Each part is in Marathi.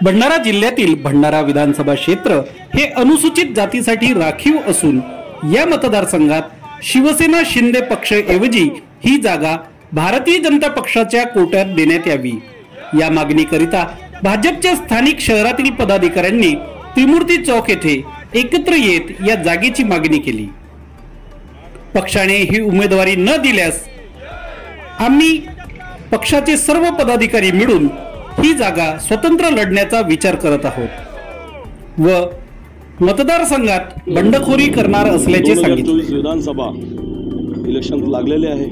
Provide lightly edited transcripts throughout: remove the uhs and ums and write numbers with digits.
भंडारा जिल्ह्यातील भंडारा विधानसभा क्षेत्र हे अनुसूचित जातीसाठी राखीव असून या मतदारसंघात शिवसेना शिंदे पक्ष ऐवजी ही जागा भारतीय जनता पक्षाच्या कोट्यात देण्यात यावी या मागणीकरिता भाजपच्या स्थानिक शहरातील पदाधिकाऱ्यांनी त्रिमूर्ती चौक येथे एकत्र येत या जागेची मागणी केली। पक्षाने ही उमेदवारी न दिल्यास आम्ही पक्षाचे सर्व पदाधिकारी मिळून ही जागा स्वतंत्र लढण्याचा विचार करत आहोत व मतदारसंघात बंडखोरी करणार असल्याचे सांगितले। विधानसभा इलेक्शन लागलेले आहे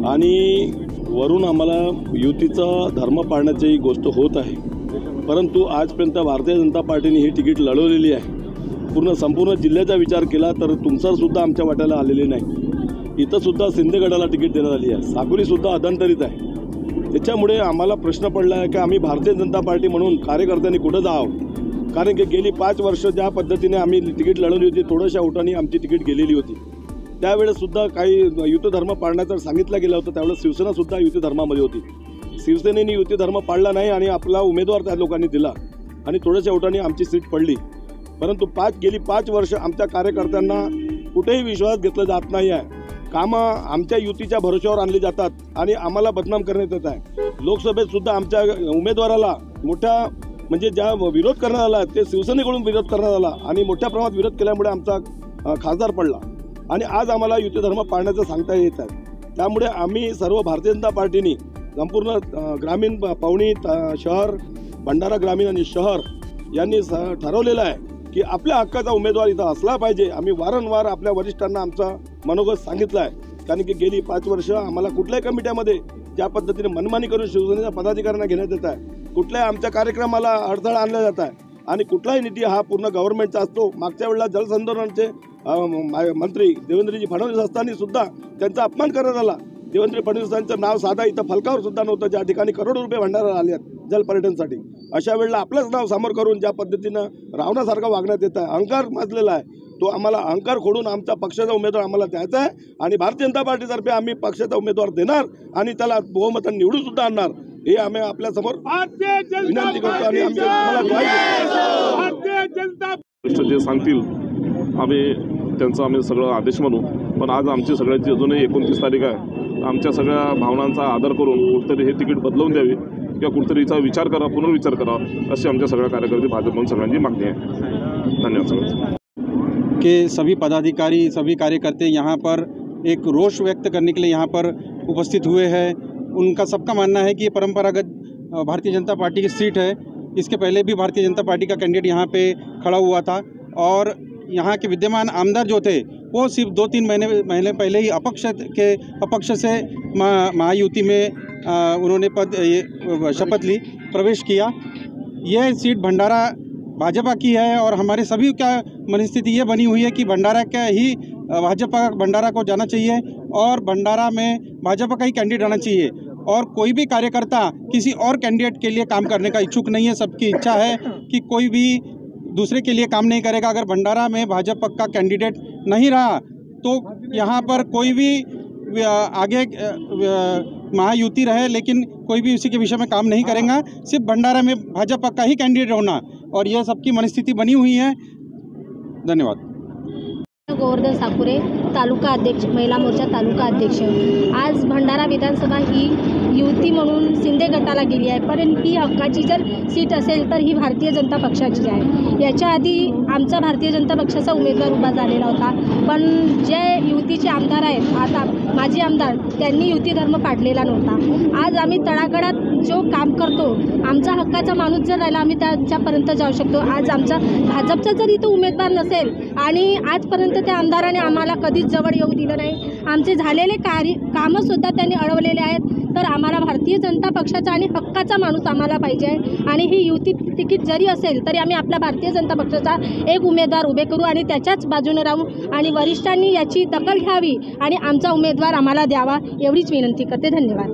आणि वरून आम्हाला युतीचा धर्म पाळण्याची गोष्ट होत आहे, परंतु आजपर्यंत भारतीय जनता पार्टीने ही तिकीट लढवलेली आहे। संपूर्ण जिल्ह्याचा विचार केला तर तुमसर सुद्धा आमच्या वाट्याला आलेले नाही। इथं सुद्धा शिंदे गटाला तिकीट देण्यात आली आहे, साकुरी सुद्धा अधांतरित आहे। त्याच्यामुळे आम्हाला प्रश्न पडला आहे की आम्ही भारतीय जनता पार्टी म्हणून कार्यकर्त्यांनी कुठं जावं, कारण की गेली 5 वर्ष ज्या पद्धतीने आम्ही तिकीट लढवली होती थोड्याशा ओटांनी आमची तिकीट गेलेली होती। त्यावेळेस सुद्धा काही युती धर्म पाळण्याचं सांगितलं गेलं होतं, त्यावेळेस शिवसेना सुद्धा युती धर्मामध्ये होती। शिवसेनेने युती धर्म पाळला नाही आणि आपला उमेदवार त्या लोकांनी दिला आणि थोड्याशा ओटांनी आमची सीट पडली। परंतु गेली 5 वर्ष आमच्या कार्यकर्त्यांना कुठेही विश्वास घेतला जात नाही आहे। कामं आमच्या युतीच्या भरोश्यावर आणली जातात आणि आम्हाला बदनाम करण्यात येत आहे। लोकसभेत सुद्धा आमच्या उमेदवाराला मोठा म्हणजे ज्या विरोध करण्यात आला ते शिवसेनेकडून विरोध करण्यात आला आणि मोठ्या प्रमाणात विरोध केल्यामुळे आमचा खासदार पडला आणि आज आम्हाला युती धर्म पाळण्याचं सांगता येत आहे। त्यामुळे आम्ही सर्व भारतीय जनता पार्टीने संपूर्ण ग्रामीण पवनी शहर भंडारा ग्रामीण आणि शहर यांनी ठरवलेलं आहे की आपल्या हक्काचा उमेदवार इथं असला पाहिजे। आम्ही वारंवार आपल्या वरिष्ठांना आमचा मनोगत सांगितलं आहे, कारण की गेली 5 वर्ष आम्हाला कुठल्याही कमिट्यामध्ये ज्या पद्धतीने मनमानी करून शिवसेनेच्या पदाधिकाऱ्यांना घेण्यात येत आहे, कुठल्याही आमच्या कार्यक्रमाला अडथळा आणला जात आहे आणि कुठलाही निधी हा पूर्ण गव्हर्नमेंटचा असतो। मागच्या वेळेला जलसंधारणाचे मंत्री देवेंद्रजी फडणवीस असताना सुद्धा त्यांचा अपमान करण्यात आला। देवेंद्र फडणवीसांचं नाव साधा इथं फलकावर सुद्धा नव्हतं, ज्या ठिकाणी करोडो रुपये भंडारा आले आहेत जलपर्यटनसाठी। अशा वेळेला आपलंच नाव समोर करून ज्या पद्धतीनं रावणासारखं वागण्यात येत आहे, अहंकार माजलेला आहे, तो आम्हाला अहंकार खोडून आमचा पक्षाचा उमेदवार आम्हाला द्यायचा आहे आणि भारतीय जनता पार्टीतर्फे आम्ही पक्षाचा उमेदवार देणार आणि त्याला बहुमताने निवडून सुद्धा आणणार हे आम्ही आपल्या समोर विनंती करतो आणि जे सांगतील आम्ही त्यांचा आम्ही सगळं आदेश मानू। पण आज आमची सगळ्याची अजूनही 29 तारीख आहे। आमच्या सगळ्या भावनांचा आदर करून कुठेतरी हे तिकीट बदलवून द्यावी किंवा कुठेतरी याचा विचार करा, पुनर्विचार करा अशी आमच्या सगळ्या कार्यकर्ते भाजप म्हणून सगळ्यांची मागणी आहे। धन्यवाद सगळ्यांचं। के सभी पदाधिकारी सभी कार्यकर्ते यहाँ पर एक रोष व्यक्त करने के लिए यहाँ पर उपस्थित हुए हैं। उनका सबका मानना है कि ये परंपरागत भारतीय जनता पार्टी की सीट है। इसके पहले भी भारतीय जनता पार्टी का कैंडिडेट यहाँ पे खड़ा हुआ था और यहाँ के विद्यमान आमदार जो थे वो सिर्फ 2-3 महीने पहले ही अपक्ष से महायुति में उन्होंने शपथ ली, प्रवेश किया। यह सीट भंडारा भाजपा की है और हमारे सभी का मनस्थिति ये बनी हुई है कि भंडारा का ही भाजपा भंडारा को जाना चाहिए और भंडारा में भाजपा का ही कैंडिडेट आना चाहिए और कोई भी कार्यकर्ता किसी और कैंडिडेट के लिए काम करने का इच्छुक नहीं है। सबकी इच्छा है कि कोई भी दूसरे के लिए काम नहीं करेगा। अगर भंडारा में भाजपा का कैंडिडेट नहीं रहा तो यहाँ पर कोई भी आगे महायुति रहे लेकिन कोई भी उसी के विषय में काम नहीं करेगा। सिर्फ भंडारा में भाजपा का ही कैंडिडेट होना और यह सबकी मनस्थिति बनी हुई है। धन्यवाद। गोवर्धन साकुरे, तालुका अध्यक्ष, महिला मोर्चा तालुका अध्यक्ष। आज भंडारा विधानसभा ही युती म्हणून शिंदे गटाला गेली आहे, पण ही हक्काची जर सीट असेल तर ही भारतीय जनता पक्षाची आहे। याच्या आधी आमचा भारतीय जनता पक्षाचा उमेदवार उभा झालेला होता, पण जे युतीचे आमदार आहेत आता माजी आमदार त्यांनी युती धर्म पाडलेला नव्हता। आज आम्ही तळागाळात जो काम करतो, आमचा हक्काचा माणूस जर राहिला आम्ही त्याच्यापर्यंत जाऊ शकतो। आज आमचा भाजपचा जर इथं उमेदवार नसेल आणि आजपर्यंत त्या आमदाराने आम्हाला कधीच जवळ येऊ दिलं नाही, आमचे झालेले कामंसुद्धा त्यांनी अडवलेले आहेत, तर आम्हाला भारतीय जनता पक्षाचा आणि हक्काचा माणूस आम्हाला पाहिजे आणि ही युती तिकीट जरी असेल तरी आम्ही आपल्या भारतीय जनता पक्षाचा एक उमेदवार उभे करू आणि त्याच्याच बाजूने राहू आणि वरिष्ठांनी याची दखल घ्यावी आणि आमचा उमेदवार आम्हाला द्यावा एवढीच विनंती करते। धन्यवाद।